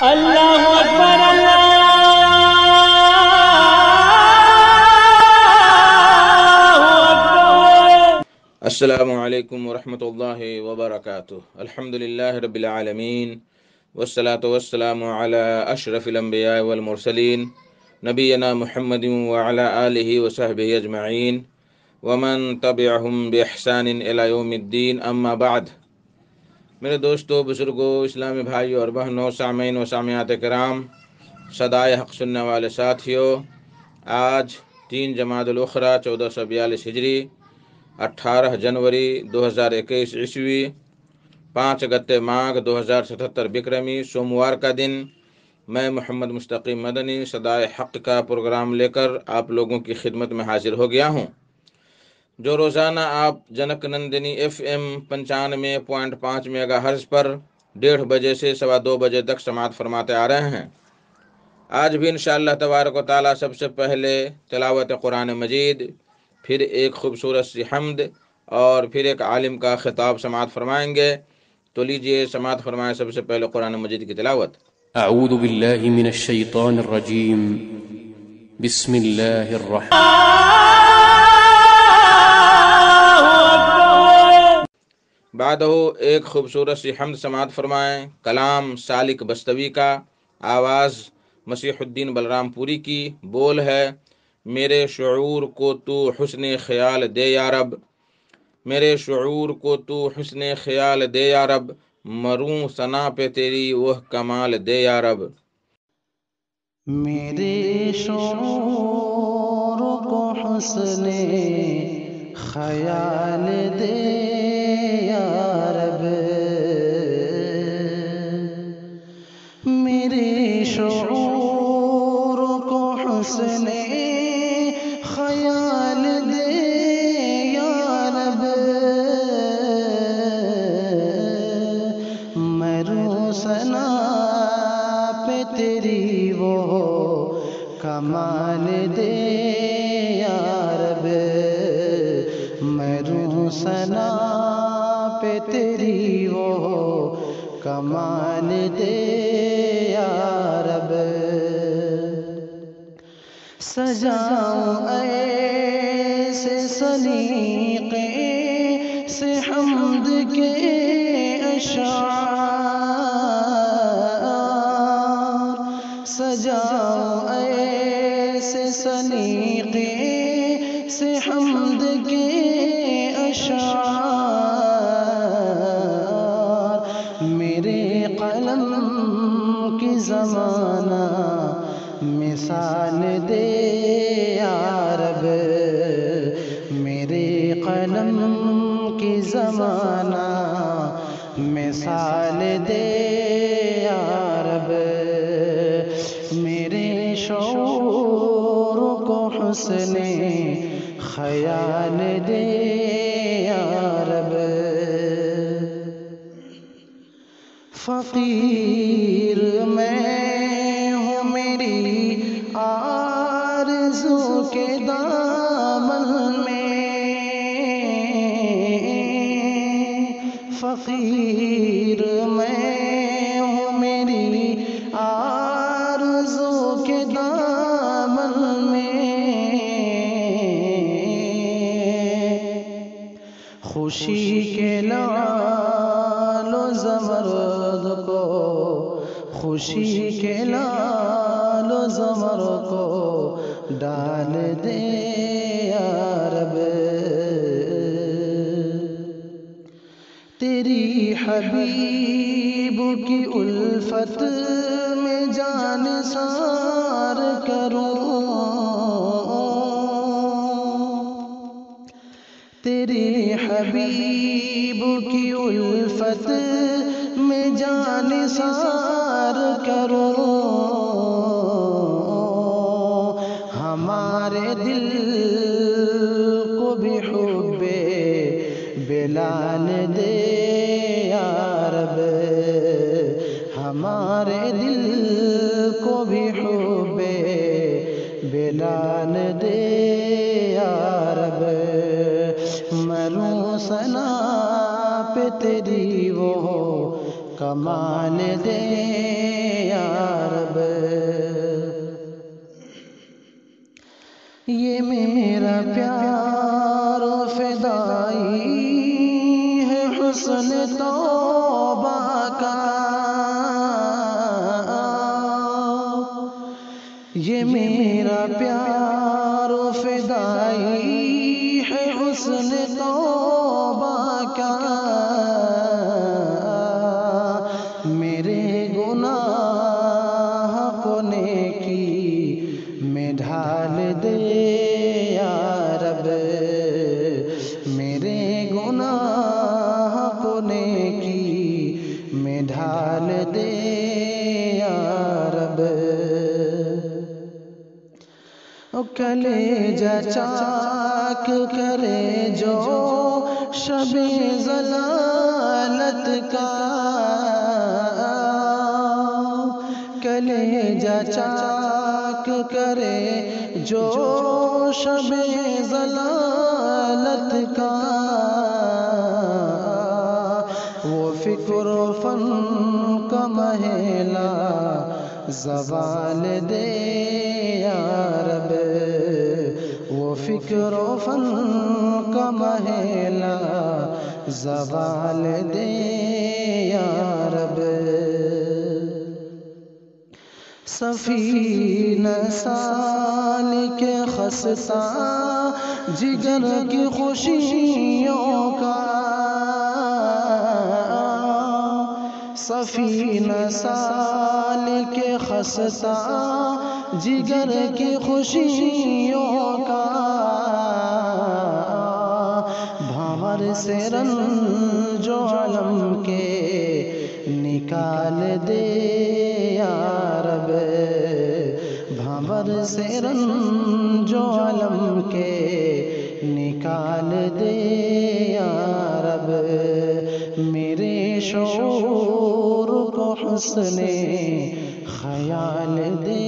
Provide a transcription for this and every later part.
اللہ اکبر اللہ اکبر۔ السلام علیکم ورحمۃ اللہ وبرکاتہ۔ الحمدللہ رب العالمین والصلاة والسلام علی اشرف الانبیاء والمرسلین نبینا محمد وعلی آلہ وصحبہ اجمعین ومن تبعہم بإحسان الی یوم الدین، اما بعد۔ میرے دوستو، بزرگوں، اسلامی بھائیوں اور بہنوں، سامعین و سامعات کرام، صدائے حق سننے والے ساتھیوں، آج 3 جمادی الاخری 1442 ہجری، 18 جنوری 2021 عیسوی، 5 گتے ماگھ 2077 بکرمی، سوموار کا دن، میں محمد مستقیم مدنی صدائے حق کا پروگرام لے کر آپ لوگوں کی خدمت میں حاضر ہو گیا ہوں، جو روزانہ آپ junk Nandini FM 95.5 mega hers پر 1:30 بجے سے 2:15 بجے تک سماعت فرماتے آ رہے ہیں۔ آج بھی انشاءاللہ تبارک و تعالی سب سے پہلے تلاوت قرآن مجید، پھر ایک خوبصورت سی حمد اور پھر ایک عالم کا خطاب سماعت فرمائیں گے۔ تو لیجئے سماعت فرمائیں سب سے پہلے قرآن مجید کی تلاوت۔ اعوذ باللہ من الشیطان الرجیم، بسم اللہ الرحمن بعدہ ایک خوبصورت سی حمد سماعت فرمائیں، کلام سالک بستوی کا، آواز مسیح الدین بلرام پوری کی، بول ہے: میرے شعور کو تو حسن خیال دے یا رب، میرے شعور کو تو حسن خیال دے یا رب، مروں ثنا پہ تیری وہ کمال دے یا رب۔ میرے شعور کو حسن خیال دے یا رب، میرے شعور کو حسن خیال دے یا رب، مروں ثنا پہ تیری وہ کمال دے یا رب، مروں ثنا پہ تیری وہ کمال دے یا رب، سجاؤں ایسے سلیقے سے حمد کے اشعار، سجاؤں ایسے سلیقے سے حمد کے اشعار، میرے قلم کی زمانہ مثال دے یا رب، میرے قلم کی زمانہ مثال دے یا رب، میرے شعور کو حسن خیال دے یا رب، فقیر میں ہوں میری آرزو کے دامن میں، فقیر میں ہوں میری آرزو کے دامن میں، خوشی کے لعل و زمرد کو، خوشی کے لعل و زمرد کو ڈال دے یا رب، تیری حبیب کی الفت میں جان سار کروں، تیری حبیب کی الفت میں جان سار کروں، ہمارے دل کو بھی حب بلال دے یا رب، ہمارے دل کو بھی حب بلال دے یا رب، مروں ثنا پہ تیری وہ کمال دے یا یہ میرا پیار و فدائی ہے حسن توبہ کا، میرے گناہ کو نیکی میں ڈھال دے یا رب، میرے گناہ کو نیکی میں ڈھال دے یا رب۔ کلیجہ چاک کرے جو شب ضلالت کا، کلیجہ چاک کرے جو شب ضلالت کا، وہ فکر و فن کا محلہ زوال دے یا رب، وہ فکر و فن کا محلہ زوال دے یا رب۔ سفینہ سالک خستہ جگر کی خوشیوں کا، سفینہ سالک خستہ جگر کی خوشیوں کا، بھنور سے رنج و علم کے نکال دے یا رب، بھنور سے رنج و علم کے نکال دے یا رب، میرے شعور کو حسن خیال دے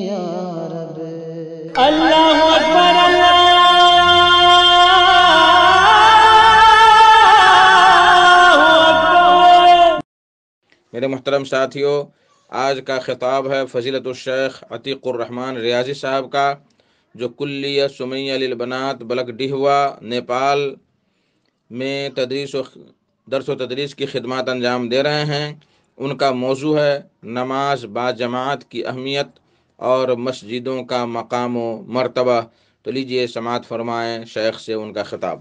یا رب۔ اللہ اکبر اللہ اکبر۔ میرے محترم ساتھیوں، آج کا خطاب ہے فضیلت الشیخ عتیق الرحمن ریاضی صاحب کا، جو کلیہ سمیہ للبنات بلک ڈہوا نیپال میں درس و تدریس کی خدمات انجام دے رہے ہیں۔ ان کا موضوع ہے نماز با جماعت کی اہمیت اور مسجدوں کا مقام و مرتبہ۔ تو لیجئے سماعت فرمائیں شیخ سے ان کا خطاب۔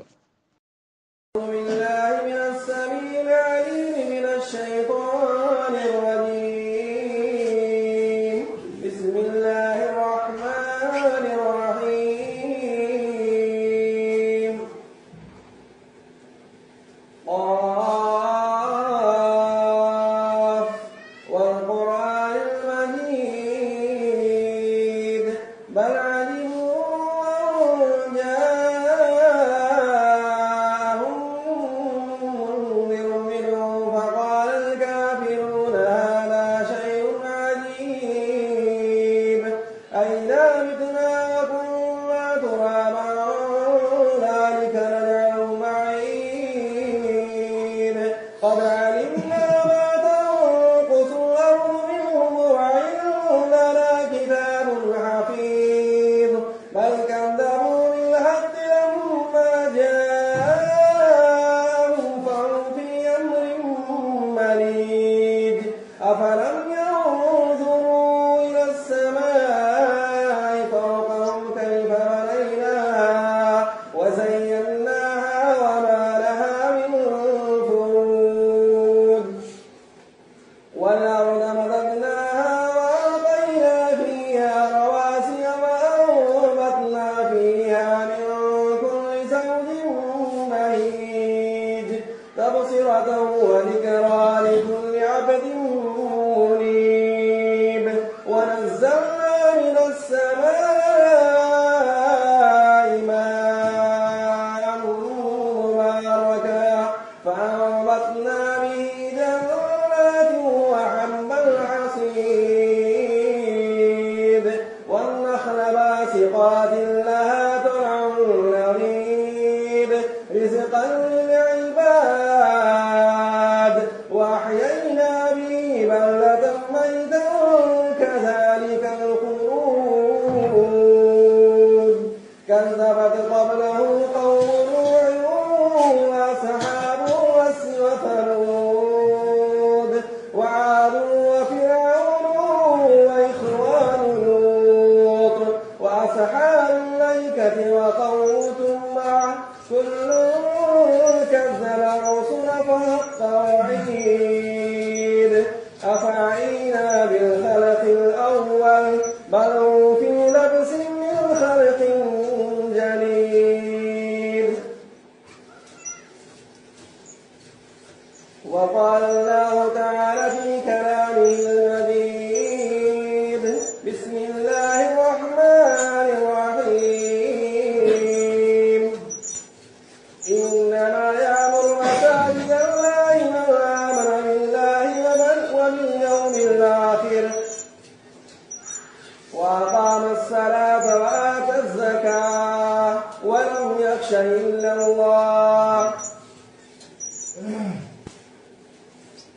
وأقام الصلاة وآتى الزكاة ولم يخش إلا الله.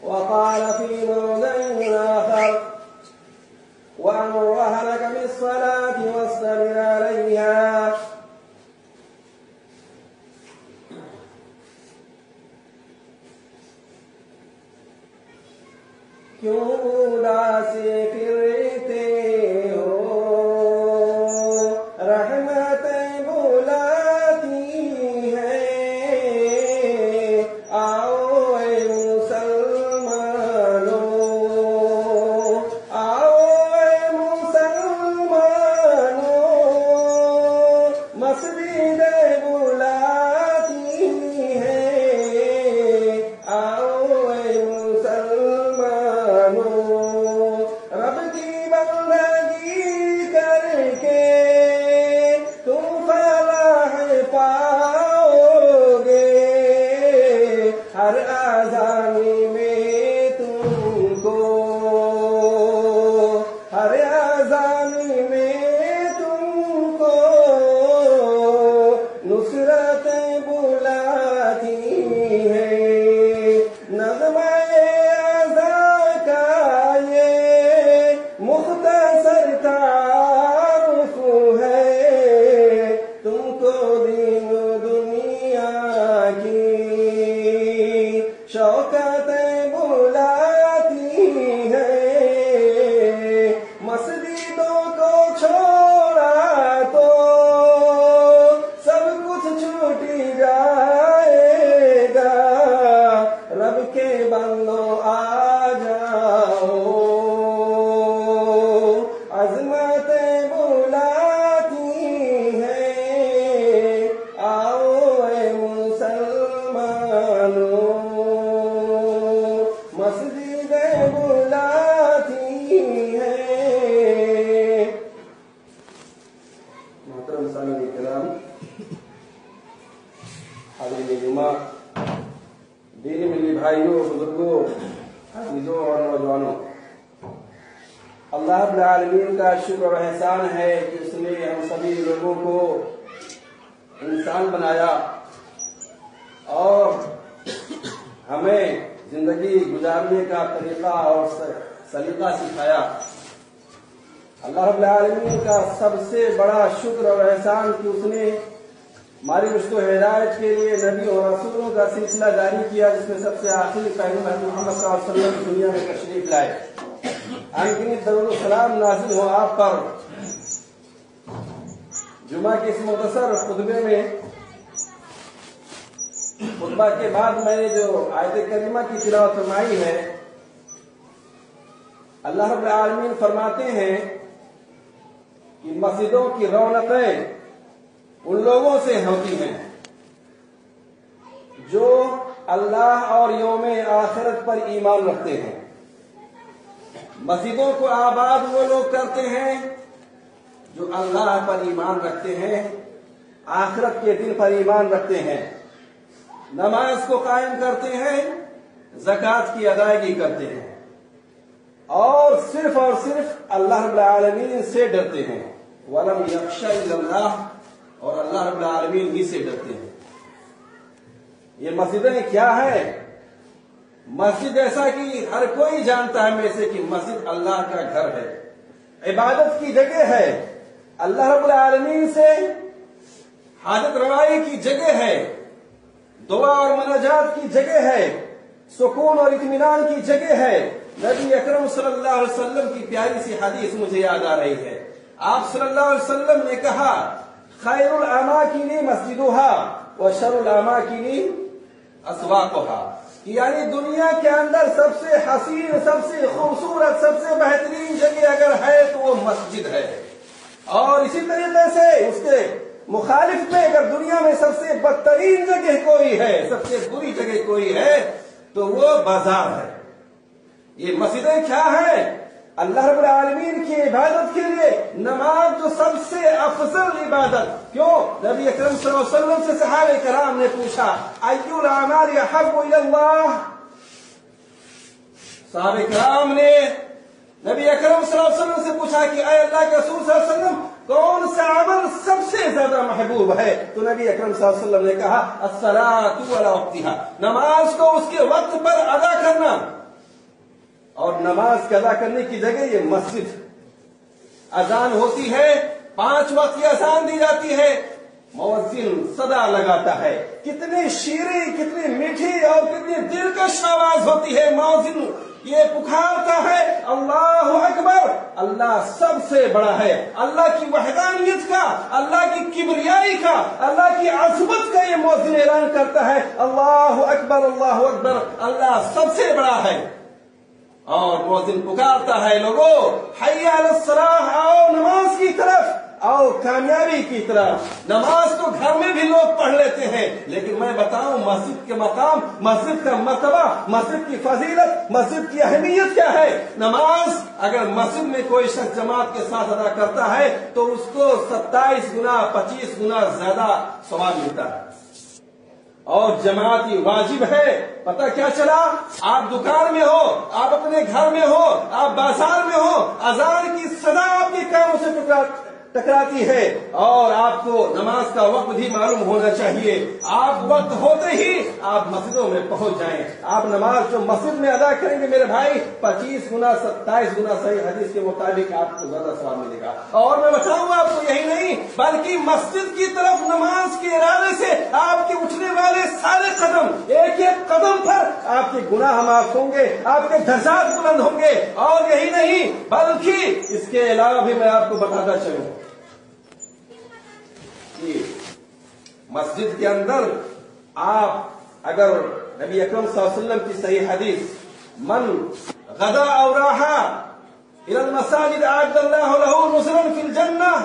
وقال في موضع آخر: وأمر أهلك بالصلاة واصطبر عليها. کیوں اداسی پھرتے ہو، رحمتیں بلاتی ہیں، آؤ اے مسلمانوں، آؤ اے مسلمانوں، مسجد بلاتی ہیں، آؤ اے رب کی بندگی کر کے تم فلاح پاؤ گے، ہر اذان میں تم کو، ہر اذان میں تم کو نصرتیں بلاتی ہیں. نظم مختصر تعارف ہے، تم کو دین دنیا کی شوکتیں بلاتی ہیں. مسجدوں کو چھوڑا تو سب کچھ چھوٹ جائے گا، رب کے بندوں آ جاؤ، عظمتیں بلاتی ہیں، آؤ اے مسلمانوں، مسجدیں بلاتی ہیں. محترم سامعین کرام، حاضرین جمعہ، دینی ملی بھائیوں، بزرگوں، عزیزوں اور نوجوانوں، اللہ رب العالمین کا شکر و احسان ہے کہ اس نے ہم سبھی لوگوں کو انسان بنایا اور ہمیں زندگی گزارنے کا طریقہ اور سلیقہ سکھایا. اللہ رب العالمین کا سب سے بڑا شکر اور احسان کہ اس نے ہماری رشد و ہدایت کے لیے نبی اور رسولوں کا سلسلہ جاری کیا، جس میں سب سے آخری پیغمبر محمد صلی اللہ علیہ وسلم دنیا میں تشریف لائے. انگنی درود و سلام نازل ہو آپ پر. جمعہ کے اس مختصر خطبے میں، خطبہ کے بعد میں نے جو آیت کریمہ کی تلاوت فرمائی ہے، اللہ رب العالمین فرماتے ہیں کہ مسجدوں کی رونقیں ان لوگوں سے ہوتی ہیں جو اللہ اور یوم آخرت پر ایمان رکھتے ہیں. مسجدوں کو آباد وہ لوگ کرتے ہیں جو اللہ پر ایمان رکھتے ہیں، آخرت کے دن پر ایمان رکھتے ہیں، نماز کو قائم کرتے ہیں، زکوٰۃ کی ادائیگی کرتے ہیں، اور صرف اللہ رب العالمین سے ڈرتے ہیں. وَلَمْ يَخْشَ إِلَّا اللَّهَ، اور اللہ رب العالمین ہی سے ڈرتے ہیں. یہ مسجدیں کیا ہے؟ مسجد ایسا کہ ہر کوئی جانتا ہے میں سے کہ مسجد اللہ کا گھر ہے، عبادت کی جگہ ہے، اللہ رب العالمین سے حاجت روائی کی جگہ ہے، دعا اور مناجات کی جگہ ہے، سکون اور اطمینان کی جگہ ہے. نبی اکرم صلی اللہ علیہ وسلم کی پیاری سی حدیث مجھے یاد آ رہی ہے. آپ صلی اللہ علیہ وسلم نے کہا: خیر الاماکن مسجدها وشر الاماکن اسواقها. یعنی دنیا کے اندر سب سے حسین، سب سے خوبصورت، سب سے بہترین جگہ اگر ہے تو وہ مسجد ہے. اور اسی طریقے سے اس کے مخالف میں اگر دنیا میں سب سے بدترین جگہ کوئی ہے، سب سے بری جگہ کوئی ہے تو وہ بازار ہے. یہ مسجدیں کیا ہیں؟ اللہ رب العالمین کی عبادت کے لیے نماز جو سب سے افضل عبادت. کیوں؟ نبی اکرم صلی اللہ علیہ وسلم سے صحابہ کرام نے پوچھا: ای الاعمال احب الی اللہ. صحابہ کرام نے नबी अकरम सल्लल्लाहु अलैहि वसल्लम से पूछा कि अय अल्लाह के रसूल सल्लल्लाहु अलैहि वसल्लम, कौन सा अमल सबसे ज्यादा महबूब है? तो नबी अकरम सल्लल्लाहु अलैहि वसल्लम ने कहा, अस्सलातु अला वक्तिहा, नमाज को उसके वक्त पर अदा करना। और नमाज के अदा करने की जगह ये मस्जिद, अजान होती है, 5 वक्त की अजान दी जाती है, मुअज्जिन सदा लगाता है। कितनी शीरी, कितनी मीठी और कितनी दिलकश आवाज होती है। मुअज्जिन ये पुकारता है, अल्लाहु अकबर, अल्लाह सबसे बड़ा है। अल्लाह की वहदानियत का, अल्लाह की किबरियाई का, अल्लाह की अज़मत का ये मुअज्जिन ऐलान करता है, अल्लाहु अकबर, अल्लाहु अकबर, अल्लाह सबसे बड़ा है। और मुअज्जिन पुकारता है, लोगों हय्या अलस्सलाह, आओ नमाज की तरफ, आओ कामयाबी की तरफ। नमाज तो घर में भी लोग पढ़ लेते हैं, लेकिन मैं बताऊं मस्जिद के मकाम, मस्जिद का मर्तबा, मस्जिद की फजीलत, मस्जिद की अहमियत क्या है। नमाज अगर मस्जिद में कोई शख्स जमात के साथ अदा करता है तो उसको 27 गुना 25 गुना ज्यादा सवाब मिलता है। और जमात ही वाजिब है। पता क्या चला, आप दुकान में हो, आप अपने घर में हो, आप बाजार में हो, अजान की सदा आपके कानों से टकराती है और आपको नमाज का वक्त भी मालूम होना चाहिए। आप वक्त होते ही आप मस्जिदों में पहुंच जाएं। आप नमाज जो मस्जिद में अदा करेंगे मेरे भाई, 25 गुना 27 गुना सही हदीस के मुताबिक आपको ज्यादा सवाब मिलेगा। और मैं बताऊंगा आपको, यही नहीं बल्कि मस्जिद की तरफ नमाज के इरादे से आपके उठने वाले सारे कदम, एक एक कदम पर आपके गुनाह माफ होंगे, आपके दर्जात बुलंद होंगे। और यही नहीं बल्कि इसके अलावा भी मैं आपको बताता चलूं, मस्जिद के अंदर आप अगर नबी अकरम सल्लल्लाहु अलैहि वसल्लम की सही हदीस, मन गदा और राहा इलल मसाजिद अअद्दल्लाहु लहू नुज़लन फिल जन्नह,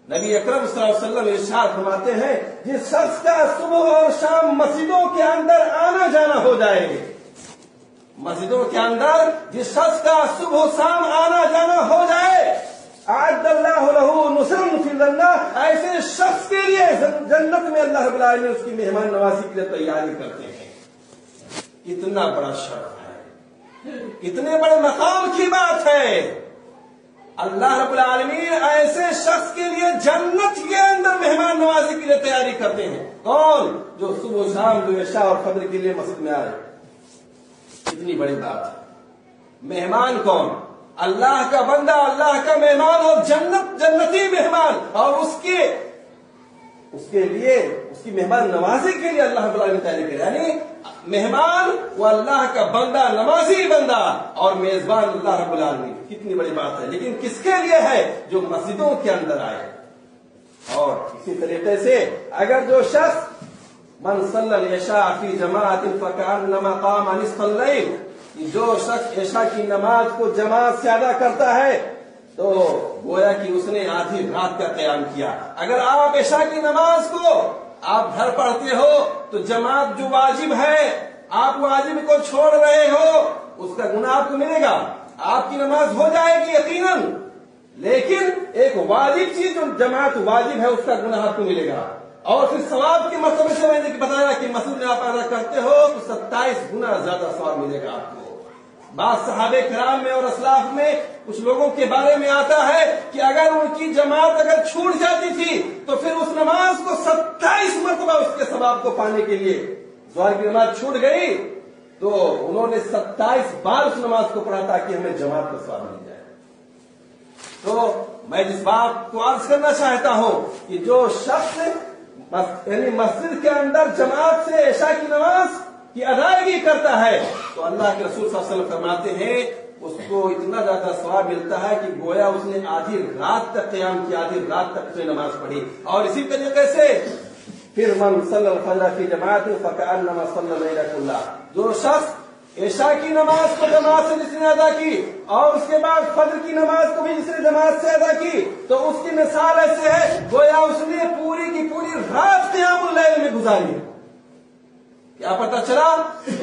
नबी अकरम सल्लल्लाहु अलैहि वसल्लम इरशाद फरमाते हैं, जिस शख्स का सुबह और शाम मस्जिदों के अंदर आना जाना हो जाए, मस्जिदों के अंदर जिस शख्स का सुबह शाम आना जाना हो जाए, अअद्दल्लाहु लहू नुज़लन फिल जन्नह, ऐसे शख्स के लिए जन्नत में अल्लाह रब्बुल आलमीन उसकी मेहमान नवाजी के लिए तैयारी करते हैं। कितना बड़ा शर्फ है, कितने बड़े मकाम की बात है। अल्लाह रब्बुल आलमीन ऐसे शख्स के लिए जन्नत के अंदर मेहमान नवाजी के लिए तैयारी करते हैं। कौन? जो सुबह शाम जो इशा और फजर के लिए मस्जिद में आए। कितनी बड़ी बात है। मेहमान कौन? अल्लाह का बंदा, अल्लाह का मेहमान और जन्नती मेहमान। और उसके लिए उसकी मेहमान नवाजी के लिए अल्लाह रब्बुल आलमीन तैयारी करे। यानी मेहमान वो अल्लाह का बंदा, नमाजी बंदा, और मेजबान अल्लाह रब्बुल आलमीन। कितनी बड़ी बात है। लेकिन किसके लिए है? जो मस्जिदों के अंदर आए। और इसी तरीके से अगर जो शख्स मन सल्लल इशा फी जमाअतिन फकअन्नमा क़ाम निस्फ़ल लैल, जो शख्स इशा की नमाज को जमात से अदा करता है तो गोया कि उसने आधी रात का क़याम किया। अगर आप इशा की नमाज को आप घर पढ़ते हो तो जमात जो वाजिब है, आप वाजिब को छोड़ रहे हो, उसका गुनाह आपको मिलेगा। आपकी नमाज हो जाएगी यकीनन, लेकिन एक वाजिब चीज जो जमात वाजिब है उसका गुनाह आपको मिलेगा। और फिर सवाब के मसले से मैंने बताया कि मस्जिद में आप अदा करते हो तो 27 गुना ज्यादा सवाब मिलेगा आपको। बात सहाबे किराम में और असलाफ में कुछ लोगों के बारे में आता है कि अगर उनकी जमात अगर छूट जाती थी तो फिर उस नमाज को 27 मरतबा उसके सवाब को पाने के लिए, ज़ोहर की नमाज छूट गई तो उन्होंने 27 बार उस नमाज को पढ़ा ताकि हमें जमात का सवाब मिल जाए। तो मैं जिस बात को अर्ज करना चाहता हूं कि जो शख्स यानी मस्जिद के अंदर जमात से इशा की नमाज की अदायगी करता है तो अल्लाह के रसूल सल्लल्लाहु अलैहि वसल्लम फरमाते हैं उसको इतना ज्यादा सवाब मिलता है कि गोया उसने आधी रात तक क़याम किया, आधी रात तक उसने नमाज पढ़ी। और इसी तरीके से फिर मन सल्लल फजर की जमात फकअन्नमा सल्ला लैला कुल्ला, जो शख्स इशा की नमाज को जमात से जिसने अदा की और उसके बाद फजर की नमाज को भी जिसने जमात से अदा की तो उसकी मिसाल ऐसे है गोया उसने पूरी की पूरी रात क़यामुल लैल में गुजारी है। क्या पता चला?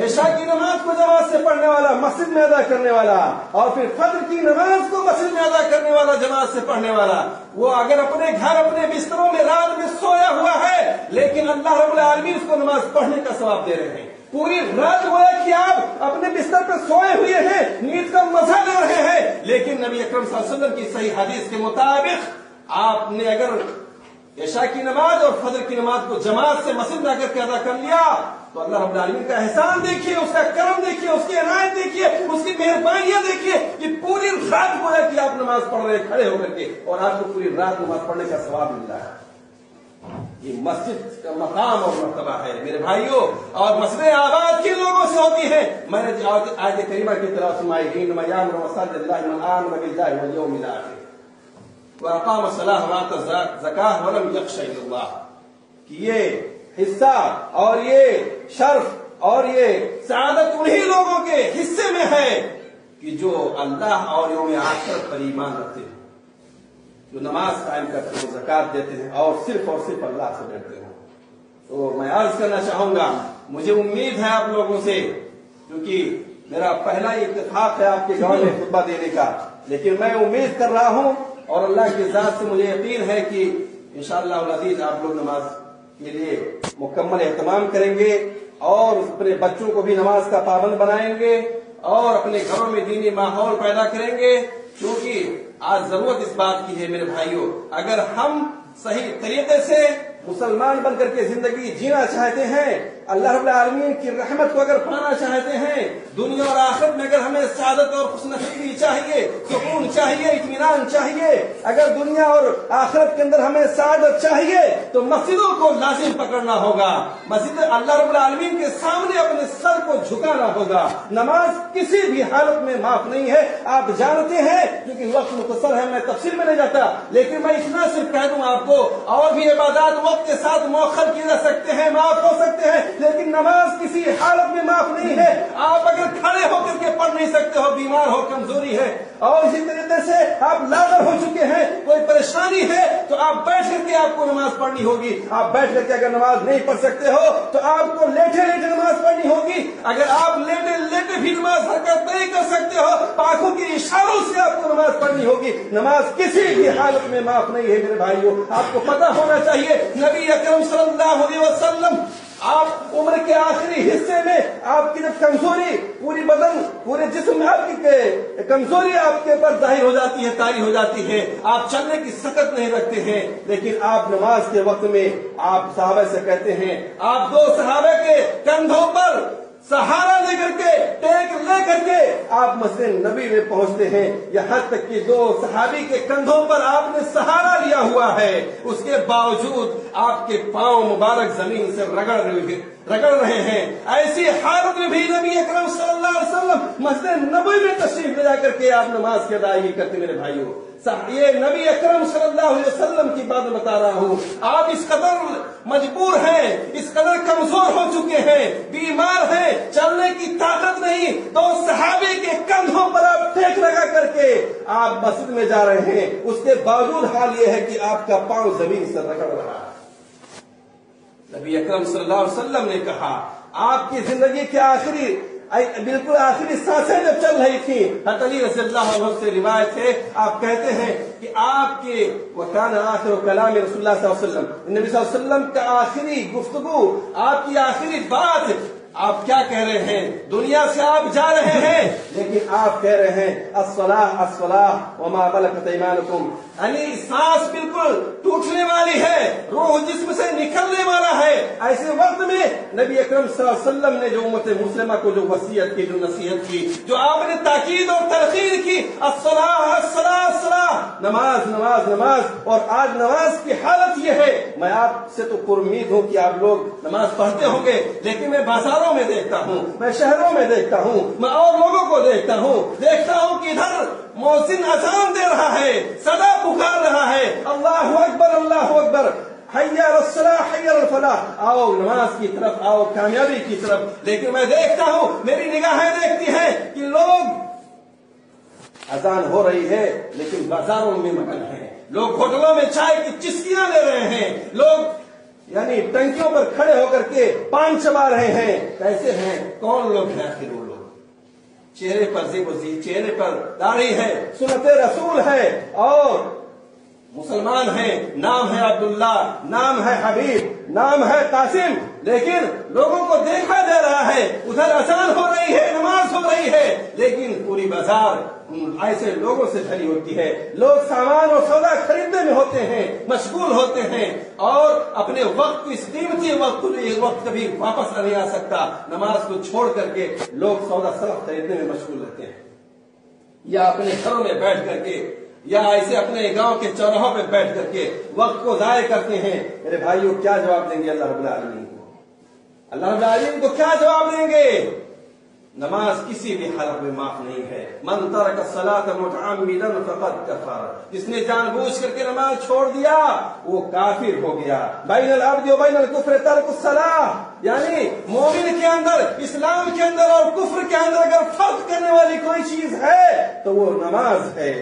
इशा की नमाज को जमात से पढ़ने वाला, मस्जिद में अदा करने वाला, और फिर फजर की नमाज को मस्जिद में अदा करने वाला, जमात से पढ़ने वाला, वो अगर अपने घर अपने बिस्तरों में रात में सोया हुआ है लेकिन अल्लाह रब्बुल आलमीन उसको नमाज पढ़ने का सवाब दे रहे हैं। पूरी रात गोया कि आप अपने बिस्तर पर सोए हुए हैं, नींद का मजा ले रहे हैं, लेकिन नबी अकरम सल्लल्लाहु अलैहि वसल्लम की सही हदीस के मुताबिक आपने अगर इशा की नमाज और फजर की नमाज को जमात से मस्जिद में आकर के अदा कर लिया तो अल्लाह रब्बुल आलमीन का एहसान देखिए, उसका करम देखिए, उसकी इनायत देखिए, उसकी मेहरबानियां देखिए कि पूरी रात गोया कि आप नमाज पढ़ रहे खड़े होकर के और आपको पूरी रात नमाज पढ़ने का सवाब मिल रहा है। ये मस्जिद का मकाम और मर्तबा है मेरे भाइयों, और मस्जिद आबाद किन लोगों से होती है? मैंने आयत करीमा की तरफ सुनाई कि ये हिस्सा और ये शर्फ और ये सआदत उन्हीं लोगों के हिस्से में है कि जो अल्लाह और यौम आखिरत पर ईमान रखते हैं, जो नमाज कायम करते हैं, ज़कात देते हैं और सिर्फ अल्लाह से डरते हैं। तो मैं अर्ज करना चाहूंगा, मुझे उम्मीद है आप लोगों से, क्योंकि मेरा पहला इत्तेफाक है आपके गांव में खुतबा देने का, लेकिन मैं उम्मीद कर रहा हूं और अल्लाह की ज़ात से मुझे यकीन है कि इंशाअल्लाह अज़ीज़ आप लोग नमाज के लिए मुकम्मल एहतमाम करेंगे और अपने बच्चों को भी नमाज का पाबंद बनाएंगे और अपने घरों में दीनी माहौल पैदा करेंगे, क्योंकि आज जरूरत इस बात की है मेरे भाइयों, अगर हम सही तरीके से मुसलमान बनकर के जिंदगी जीना चाहते हैं, अल्लाह रब्बुल आलमीन की रहमत को अगर पाना चाहते हैं, दुनिया और आखिरत में अगर हमें सादत और खुशनसीबी चाहिए, सुकून चाहिए, इत्मीनान चाहिए, अगर दुनिया और आखिरत के अंदर हमें सादत चाहिए तो मस्जिदों को लाजिम पकड़ना होगा, मस्जिद अल्लाह रब्बुल आलमीन के सामने अपने सर को झुकाना होगा। नमाज किसी भी हालत में माफ नहीं है, आप जानते हैं, क्योंकि वक्त मुख्तसर है, मैं तफसील में नहीं जाता, लेकिन मैं इतना सिर्फ कह दूं आपको, और भी इबादत वक्त के साथ मौखर किए जा सकते हैं, माफ हो सकते हैं, लेकिन नमाज किसी हालत में माफ नहीं है। आप अगर खड़े होकर के पढ़ नहीं सकते हो, बीमार हो, कमजोरी है, और इसी तरीके से आप लागर हो चुके हैं, कोई परेशानी है, तो आप बैठ करके आपको नमाज पढ़नी होगी। आप बैठ करके अगर नमाज नहीं पढ़ सकते हो तो आपको लेटे लेटे नमाज पढ़नी होगी। अगर आप लेटे लेटे भी नमाज हरकत नहीं कर सकते हो, आंखों के इशारों से आपको नमाज पढ़नी होगी। नमाज किसी भी हालत में माफ नहीं है मेरे भाइयों, आपको पता होना चाहिए। नबी अकरम सल्लल्लाहु अलैहि वसल्लम आप उम्र के आखिरी हिस्से में आपकी जब कमजोरी पूरी बदन पूरे जिस्म में आपकी कमजोरी आपके ऊपर जाहिर हो जाती है, तारी हो जाती है, आप चलने की सकत नहीं रखते हैं, लेकिन आप नमाज के वक्त में आप सहाबा से कहते हैं, आप दो सहाबा के कंधों पर सहारा लेकर के टेक लेकर के आप मस्जिद नबी में पहुंचते हैं। यहाँ तक कि दो सहाबी के कंधों पर आपने सहारा लिया हुआ है, उसके बावजूद आपके पांव मुबारक जमीन से रगड़ रहे हैं। ऐसी हालत में भी नबी अकरम सल्लल्लाहु अलैहि वसल्लम मस्जिद नबी में तशरीफ ले जाकर के आप नमाज की अदायगी करते मेरे भाइयों। ये नबी अकरम सल्लल्लाहु अलैहि वसल्लम की बात बता रहा हूँ। आप इस कदर मजबूर हैं, इस कदर कमजोर हो चुके हैं, बीमार हैं, चलने की ताकत नहीं, तो सहाबे के कंधों पर आप टेक लगा करके आप मस्जिद में जा रहे हैं, उसके बावजूद हाल ये है कि आपका पांव जमीन से रगड़ रहा है। नबी अकरम सल्लल्लाहु अलैहि वसल्लम ने कहा, आपकी जिंदगी के आखिरी बिल्कुल आखिरी सांसें जब चल रही थी, हज़रत अली रज़ियल्लाहु अन्हु से रिवायत है, आप कहते हैं कि आपके वकान आखिर कलाम रसूलुल्लाह सल्लल्लाहु अलैहि वसल्लम, नबी सल्लल्लाहु अलैहि वसल्लम का आखिरी गुफ्तगू, आपकी आखिरी बात, आप क्या कह रहे हैं? दुनिया से आप जा रहे हैं, लेकिन आप कह रहे हैं अस्सलाह अस्सलाह व मा मलकत ऐमानुकुम, यानी सांस बिल्कुल टूटने वाली है, रूह जिस्म से निकलने वाला है। ऐसे वक्त में नबी अकरम सल्लल्लाहु अलैहि वसल्लम ने जो उम्मत मुस्लिमा को जो वसीयत की, जो नसीहत की, जो आपने ताकीद और तरकीद की, अस्सलाह अस्सलाह अस्सलाह, नमाज नमाज नमाज, और आज नमाज की हालत यह है। मैं आपसे तो उम्मीद हूँ कि आप लोग नमाज पढ़ते होंगे, लेकिन मैं बाजारों में देखता हूँ, मैं शहरों में देखता हूँ, मैं और लोगों को देखता हूँ कि इधर मौसिन अजान दे रहा है, सदा पुकार रहा है, अल्लाहु अकबर अल्लाहु अकबर, हय्या अलस्सलाह हय्या अलफलाह, आओ नमाज की तरफ, आओ कामयाबी की तरफ। लेकिन मैं देखता हूँ, मेरी निगाहें देखती हैं कि लोग, अजान हो रही है लेकिन बाजारों में मगन हैं, लोग होटलों में चाय की चिस्कियां ले रहे हैं, लोग यानी टंकियों पर खड़े होकर के पान चबा रहे हैं। कैसे हैं? कौन लोग हैं आखिर वो लोग? चेहरे पर ज़ेब-ओ-ज़ीब, चेहरे पर दाढ़ी है, सुन्नत रसूल है, और मुसलमान हैं, नाम है अब्दुल्ला, नाम है हबीब, नाम है कासिम, लेकिन लोगों को देखा जा रहा है उधर अजान हो रही है, नमाज हो रही है, लेकिन पूरी बाजार ऐसे लोगों से भरी होती है। लोग सामान और सौदा खरीदने में होते हैं, मशगूल होते हैं और अपने वक्त इस कीमती वक्त को ये वक्त कभी वापस नहीं आ सकता। नमाज को छोड़ करके लोग सौदा सरफ खरीदने में मशगूल रहते हैं, या अपने घरों में बैठ करके, या ऐसे अपने गांव के चौराहों पे बैठ करके वक्त को जाया करते हैं। मेरे भाइयों, क्या जवाब देंगे अल्लाह रब्बुल आलमीन को? अल्लाह रब्बुल आलमीन को क्या जवाब देंगे? नमाज किसी भी हालत में माफ नहीं है। मन तरक सलात मुतअम्मिदन फक़द कफ़र, जिसने जानबूझ करके नमाज छोड़ दिया वो काफिर हो गया। बैनल अब्द व बैनल कुफ्र तर्कुस सलाह, यानी मोमिन के अंदर, इस्लाम के अंदर और कुफ्र के अंदर अगर फर्क करने वाली कोई चीज है तो वो नमाज है।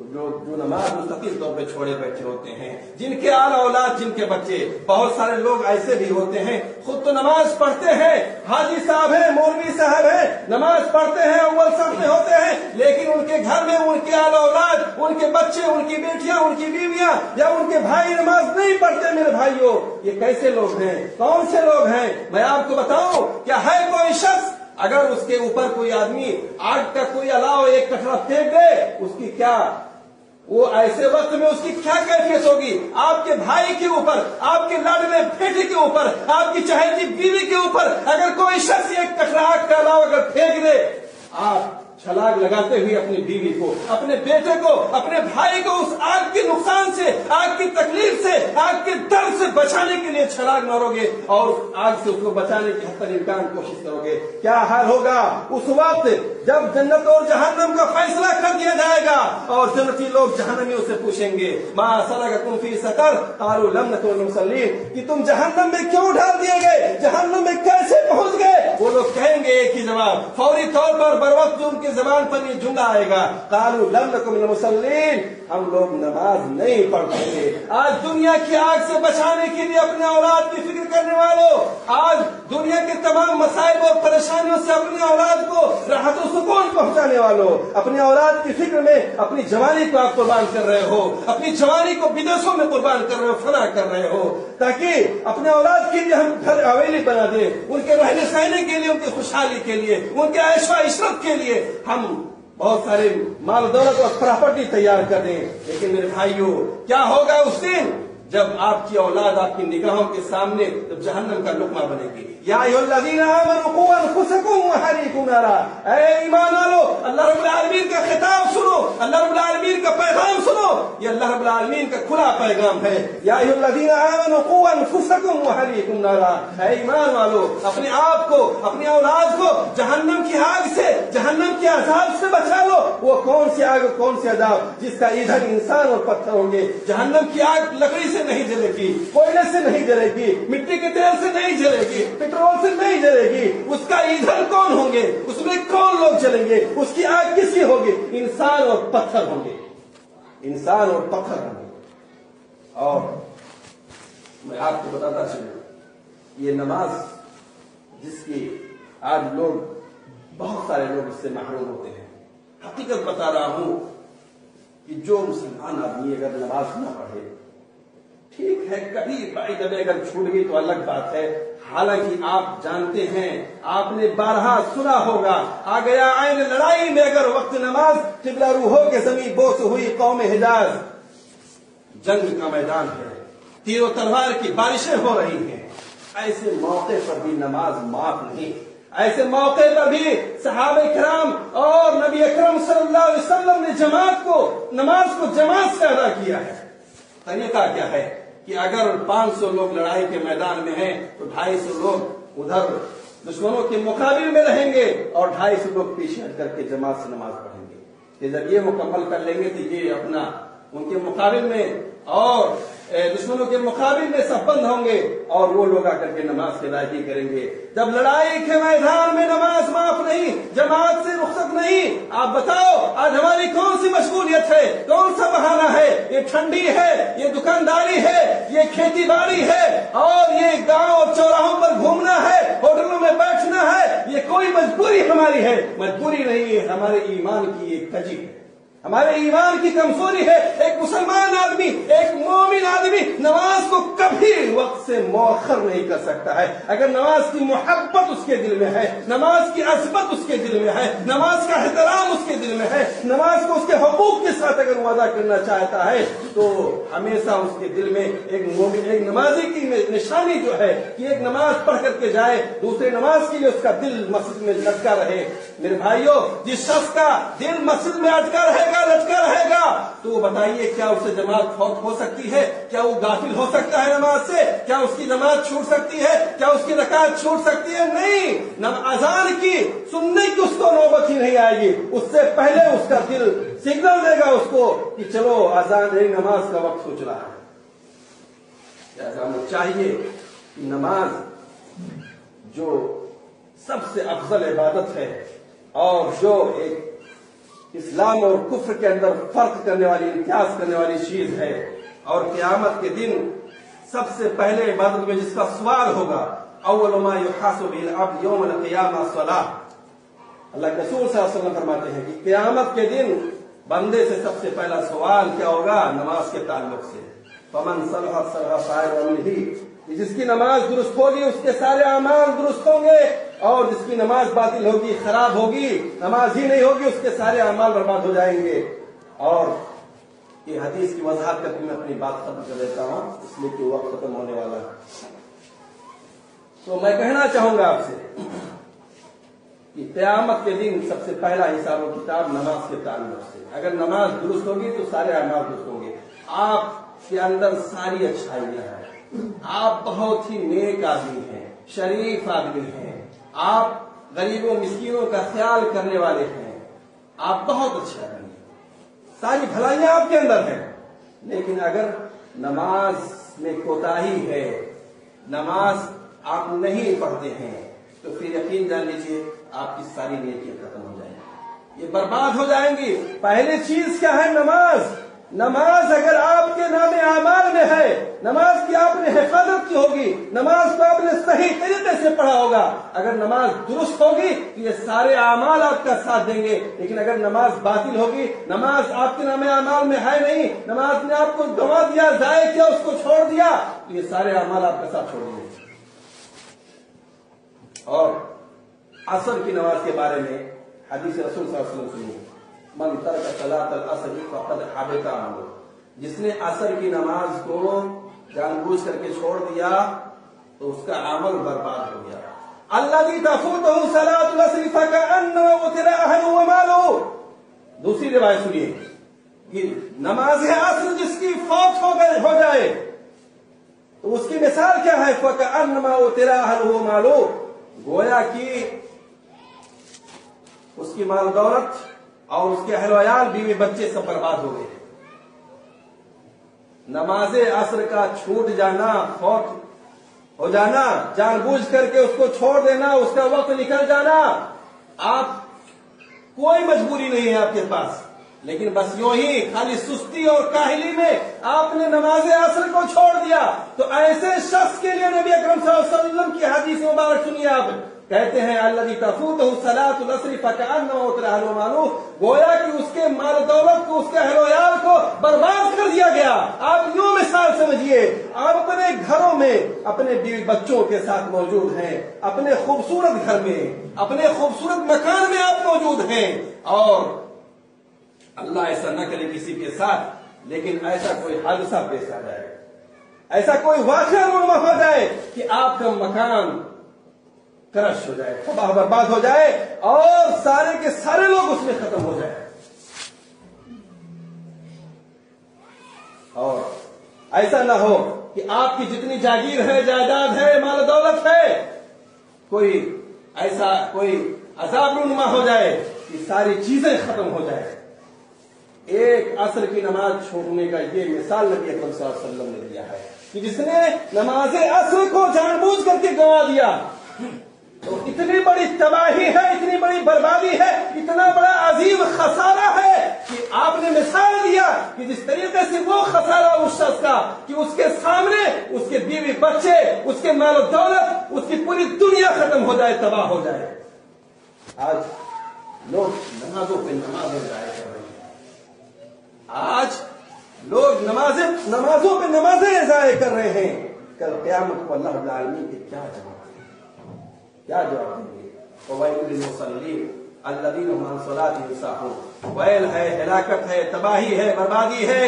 जो नमाज मुस्तकिल तौर पे छोड़े बैठे होते हैं, जिनके आला औलाद, जिनके बच्चे, बहुत सारे लोग ऐसे भी होते हैं खुद तो नमाज पढ़ते हैं, हाजी साहब है, मौलवी साहब है, नमाज पढ़ते हैं, अव्वल सफ में होते हैं, लेकिन उनके घर में उनके आला औलाद, उनके बच्चे, उनकी बेटियां, उनकी बीवियां या उनके भाई नमाज नहीं पढ़ते। मेरे भाइयों, ये कैसे लोग हैं? कौन से लोग हैं? मैं आपको बताऊं, क्या है कोई शख्स अगर उसके ऊपर कोई आदमी आग का कोई अलाव एक कटरा फेंक दे, उसकी क्या, वो ऐसे वक्त में उसकी क्या कैफियत होगी? आपके भाई के ऊपर, आपके लाडले बेटे के ऊपर, आपकी चहेती बीवी के ऊपर अगर कोई शख्स एक कटरा आग का अलाव अगर फेंक दे, आप छलांग लगाते हुए अपनी बीवी को, अपने बेटे को, अपने भाई को उस आग के नुकसान से, आग की तकलीफ से, आग के दर्द से बचाने के लिए छलांग मारोगे और आग से उसको बचाने की हद तक इम्कान कोशिश करोगे। क्या हाल होगा उस वक्त जब जन्नत और जहन्नम का फैसला कर दिया जाएगा और जन्नती लोग जहन्नमियों से पूछेंगे, मा सलककुम फी सकर कालू लम नकुन मिनल मुसल्लीन, कि तुम जहन्नम में क्यों डाल दिए गए, जहन्नम में कैसे पहुंच गए? वो लोग कहेंगे एक ही जवाब, फौरी तौर पर बर वक्त उनके जबान पर ये जुमला आएगा, कालू लम नकुन मिनल मुसल्लीन, हम लोग नमाज नहीं पढ़ते थे। आज दुनिया की आग से बचाने के लिए अपने औलाद की फिक्र करने वालों, आज दुनिया के तमाम मसाइब और परेशानियों से अपने औलाद को राहत और सुकून पहुंचाने वालों, अपने औलाद की फिक्र में अपनी जवानी को आप कुर्बान कर रहे हो, अपनी जवानी को विदेशों में कुर्बान कर रहे हो, फना कर रहे हो, ताकि अपने औलाद के लिए हम घर हवेली बना दें, उनके रहने सहने के लिए, उनकी खुशहाली के लिए, उनके ऐशो इशरत के लिए हम बहुत सारे माल दौलत और प्रॉपर्टी तैयार कर दें। लेकिन मेरे भाइयों, क्या होगा उस दिन जब आपकी औलाद आपकी निगाहों के सामने जब जहन्नम का लुक़मा बनेगी? या अय्युहल्लज़ीना आमनू क़ू अनफुसकुम व अहलीकुम नारा, ऐ ईमान वालों, अल्लाह रब्बुल आलमीन का खिताब सुनो, अल्लाह रब्बुल आलमीन का पैगाम सुनो। ये अल्लाह रब्बुल आलमीन का खुला पैगाम है। या अय्युहल्लज़ीना आमनू क़ू अनफुसकुम व अहलीकुम नारा, ऐ ईमान वालों, अपने आप को, अपनी औलाद को जहन्नम की आग से, जहन्नम के अजाब से बचा लो। वो कौन सी आग, कौन सी अजाब जिसका ईंधन इंसान और पत्थर होंगे। जहन्नम की आग लकड़ी से नहीं जलेगी, कोयले से नहीं जलेगी, मिट्टी के तेल से नहीं जलेगी, पेट्रोल से नहीं जलेगी। उसका ईंधन कौन होंगे, उसमें कौन लोग जलेंगे, उसकी आग किसकी होगी? इंसान और पत्थर होंगे, इंसान और पत्थर होंगे। और मैं आपको बताता चलूं, ये नमाज जिसकी आज लोग, बहुत सारे लोग इससे महरूम होते हैं। हकीकत बता रहा हूं कि जो मुसलमान आदमी अगर नमाज ना पढ़े, ठीक है कभी बाई दबे अगर छूट गई तो अलग बात है, हालांकि आप जानते हैं, आपने बारहा सुना होगा, आ गया आइन लड़ाई में अगर वक्त नमाज, किबला रूहों के जमीन बोस हुई कौम हिजाज, जंग का मैदान है, तीरों तलवार की बारिशें हो रही हैं, ऐसे मौके पर भी नमाज माफ नहीं। ऐसे मौके पर भी सहाबे किराम और नबी अकरम सल्लल्लाहु अलैहि वसल्लम ने जमात को, नमाज को जमात से अदा किया है। तरीका क्या है कि अगर 500 लोग लड़ाई के मैदान में हैं तो 250 लोग उधर दुश्मनों के मुकाबिल में रहेंगे और 250 लोग पीछे हट करके जमात से नमाज पढ़ेंगे। जब ये मुकम्मल कर लेंगे तो ये अपना उनके मुकाबिल में और दुश्मनों के मुकाबिल में सब बंद होंगे और वो लोग आकर के नमाज की अदायगी करेंगे। जब लड़ाई के मैदान में नमाज माफ नहीं, जमात से रुखसत नहीं, आप बताओ आज हमारी कौन सी मशगूलियत है, कौन सा बहाना है? ये ठंडी है, ये दुकानदारी है, ये खेती बाड़ी है और ये गांव और चौराहों पर घूमना है, होटलों में बैठना है। ये कोई मजबूरी हमारी है, मजबूरी नहीं है, हमारे ईमान की एक कजी है। ہمارے ایمان کی کمزوری ہے. ایک مسلمان آدمی، ایک مومن آدمی نماز کو کبھی وقت سے مؤخر نہیں کر سکتا ہے. اگر نماز کی محبت اس کے دل میں ہے، نماز کی عظمت اس کے دل میں ہے، نماز کا احترام اس کے دل میں ہے، نماز کو اس کے حقوق کے ساتھ اگر وہ ادا کرنا چاہتا ہے، تو ہمیشہ اس کے دل میں ایک مومن، ایک نمازی کی نشانی جو ہے کہ ایک نماز پڑھ کر کے جائے، دوسرے نماز کے لیے اس کا دل مسجد میں لٹکا رہے. میرے بھائیوں، جس شخص کا دل مسجد میں لٹکا رہے گا تو بتائیے کیا اسے جماعت فوت ہو سکتی ہے؟ کیا وہ غافل ہو سکتا ہے نماز سے؟ کیا اس کی نماز چھوٹ سکتی ہے؟ کیا اس کی رکعت چھوٹ سکتی ہے؟ نہیں. اذان کی سننے کی اس کو نوبت ہی نہیں آئے گی. اس سے پہلے اس کا دل سگنل دے گا اس کو کہ چلو اذان نماز کا وقت ہو چلا ہے. لہذا ہمیں چاہیے کہ نماز جو سب سے افضل عبادت ہے اور جو ایک اسلام اور کفر کے اندر فرق کرنے والی، امتیاز کرنے والی چیز ہے، اور قیامت کے دن سب سے پہلے عبادت میں جس کا سوال ہوگا، اول ما یحاسب به العبد یوم القیامہ الصلاۃ. اللہ کے رسول صلی اللہ علیہ وسلم فرماتے ہیں کہ قیامت کے دن بندے سے سب سے پہلا سوال کیا ہوگا؟ نماز کے تعلق سے. فمن صلحت صلح سائر عمله، جس کی نماز درست ہوگی اس کے سارے اعمال درست ہوں گے، اور جس کی نماز باطل ہوگی، خراب ہوگی، نماز ہی نہیں ہوگی، اس کے سارے اعمال برباد ہو جائیں گے. اور یہ حدیث کی وضاحت کر کے میں اپنی بات ختم کر دیتا ہوں، اس لیے کہ وقت ختم ہونے والا ہے. تو میں کہنا چاہوں گا آپ سے کہ قیامت کے دن سب سے پہلا حساب و کتاب نماز کے تعلق سے. اگر نماز درست ہوگی تو سارے اعمال درست ہوں گے. آپ کے اندر ساری اچھائیاں ہیں، آپ بہت ہی نیک آدمی ہیں، شریف آدمی ہیں، آپ غریبوں مسکینوں کا خیال کرنے والے ہیں، آپ بہت اچھے آدمی ہیں، ساری بھلائیاں آپ کے اندر ہیں. لیکن اگر نماز میں کوتاہی ہے، نماز آپ نہیں پڑھتے ہیں، تو پھر یقین جان لیجیے آپ کی ساری نیکیاں ختم ہو جائیں گی، یہ برباد ہو جائیں گی. پہلی چیز کیا ہے؟ نماز. نماز اگر آپ کے نام اعمال میں ہے، نماز کی آپ نے حفاظت کی ہوگی، نماز کو آپ نے صحیح طریقے سے پڑھا ہوگا، اگر نماز درست ہوگی تو یہ سارے اعمال آپ کا ساتھ دیں گے. لیکن اگر نماز باطل ہوگی، نماز آپ کے نام اعمال میں ہے نہیں، نماز نے آپ کو گنوا دیا، ضائع کیا، اس کو چھوڑ دیا، تو یہ سارے اعمال آپ کا ساتھ چھوڑ دیں گے. اور عصر کی نماز کے بارے میں حدیث رسول صلی اللہ علیہ وسلم سنیے، من ترک صلاۃ العصر فقد حبط عمله، جس نے عصر کی نماز کو جان بوجھ کر کے چھوڑ دیا تو اس کا عمل برباد ہو گیا. الذی تفوتہ صلاۃ العصر فکأنما قتل اہلہ ومالہ. دوسری روایت سنیے کہ نماز عصر جس کی فوت ہو جائے تو اس کی مثال کیا ہے؟ فکأنما قتل اہلہ ومالہ، گویا کہ اس کی مال دولت اور اس کے اہل وعیال، بیوی بچے سب برباد ہو گئے. نماز عصر کا چھوٹ جانا، فوت ہو جانا، جان بوجھ کر کے اس کو چھوڑ دینا، اس کا وقت نکل جانا، آپ کوئی مجبوری نہیں ہے آپ کے پاس، لیکن بس یوں ہی خالی سستی اور کاہلی میں آپ نے نماز عصر کو چھوڑ دیا، تو ایسے شخص کے لیے نبی اکرم صلی اللہ علیہ وسلم کی حدیث مبارک سنیے. آپ کہتے ہیں الذی تفوتہ صلاۃ العصر فکأنما قتل اہلہ ومالہ، گویا کہ اس کے مال و دولت کو، اس کے اہل وعیال کو برباد کر دیا گیا. آپ یوں مثال سمجھیے، آپ اپنے گھروں میں اپنے بیوی بچوں کے ساتھ موجود ہیں، اپنے خوبصورت گھر میں، اپنے خوبصورت مکان میں آپ موجود ہیں، اور اللہ ایسا نہ کرے کسی کے ساتھ، لیکن ایسا کوئی حادثہ پیش آ جائے، ایسا کوئی واقعہ رونما ہو جائے کہ آپ کا مکان کرش ہو جائے، تباہ برباد ہو جائے، اور سارے کے سارے لوگ اس میں ختم ہو جائیں. اور ایسا نہ ہو کہ آپ کی جتنی جاگیر ہے، جائیداد ہے، مال دولت ہے، کوئی ایسا کوئی عذاب رونما ہو جائے کہ ساری چیزیں ختم ہو جائیں. ایک عصر کی نماز چھوڑنے کا یہ مثال نبی اکرم صلی اللہ علیہ وسلم نے دیا ہے کہ جس نے نماز عصر کو جان بوجھ کر کے گنوا دیا، تو اتنی بڑی تباہی ہے، اتنی بڑی بربادی ہے، اتنا بڑا عظیم خسارہ ہے کہ آپ نے مثال دیا کہ جس طریقے سے وہ خسارہ اس شخص کا کہ اس کے سامنے اس کے بیوی بچے، اس کے مال و دولت، اس کی پوری دنیا ختم ہو جائے، تباہ ہو جائے. آج لوگ نمازوں پہ نمازیں ضائع کر رہے ہیں، لوگ نمازوں پہ نمازیں ضائع کر رہے ہیں، کل قیامت کو اللہ رب العالمین کے کیا جواب دیں گے؟ کیا جواب دیں گے؟ وَوَيْلٌ لِّلْمُصَلِّينَ الَّذِينَ هُمْ عَنْ صَلَاتِهِمْ سَاهُونَ، ویل ہے، ہلاکت ہے، تباہی ہے، بربادی ہے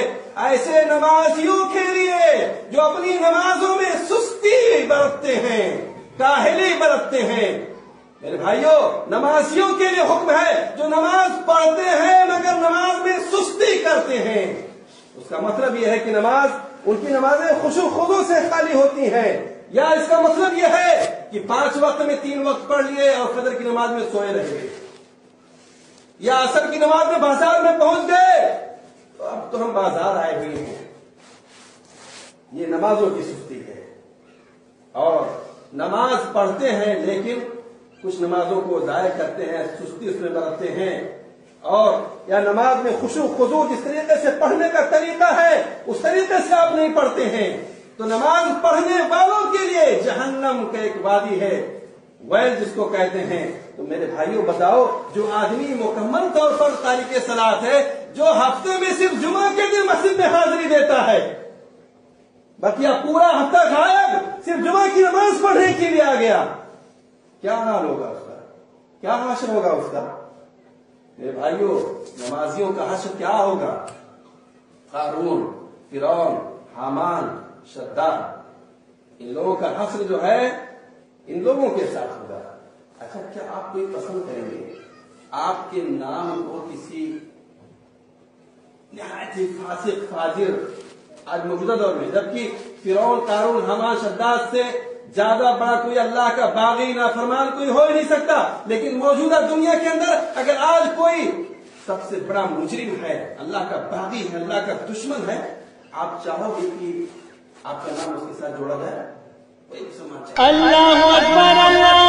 ایسے نمازیوں کے لیے جو اپنی نمازوں میں سستی برتتے ہیں، کاہلی برتتے ہیں۔ میرے بھائیوں، نمازیوں کے لیے حکم ہے جو نماز پڑھتے ہیں مگر نماز میں سستی کرتے ہیں۔ اس کا مطلب یہ ہے کہ ان کی نمازیں خشوع خضوع سے خالی ہوتی ہیں، یا اس کا مطلب یہ ہے کہ 5 وقت میں 3 وقت پڑھ لیے اور فجر کی نماز میں سوئے رہے، یا عصر کی نماز میں بازار میں پہنچ گئے تو اب تو ہم بازار آئے ہوئے ہیں۔ یہ نمازوں کی سستی ہے۔ اور نماز پڑھتے ہیں لیکن کچھ نمازوں کو ضائع کرتے ہیں، سستی اس میں برتتے ہیں، اور یا نماز میں خشوع خضوع جس طریقے سے پڑھنے کا طریقہ ہے اس طریقے سے آپ نہیں پڑھتے ہیں، تو نماز پڑھنے والوں کے لیے جہنم کا ایک وادی ہے، ویل جس کو کہتے ہیں۔ تو میرے بھائیوں بتاؤ، جو آدمی مکمل طور پر تارک صلاۃ ہے، جو ہفتے میں صرف جمعہ کے دن مسجد میں حاضری دیتا ہے، باقی اب پورا ہفتہ غائب، صرف جمعہ کی نماز پڑھنے کے لیے آ گیا، کیا حال ہوگا اس کا؟ کیا حشر ہوگا اس کا؟ میرے بھائیوں، نمازیوں کا حشر کیا ہوگا؟ قارون، فرعون، حامان، شداد، ان لوگوں کا حشر جو ہے ان لوگوں کے ساتھ ہوگا۔ اچھا، کیا آپ کوئی پسند کریں گے آپ کے نام کو کسی نہایت ہی فاسق فاجر آج موجودہ دور میں، جبکہ فرعون، قارون، حامان، شداد سے زیادہ بڑا کوئی اللہ کا باغی نافرمان کوئی ہو ہی نہیں سکتا، لیکن موجودہ دنیا کے اندر اگر آج کوئی سب سے بڑا مجرم ہے، اللہ کا باغی ہے، اللہ کا دشمن ہے، آپ چاہو گے کہ آپ کا نام اس کے ساتھ جوڑا جائے؟ اللہ اکبر اللہ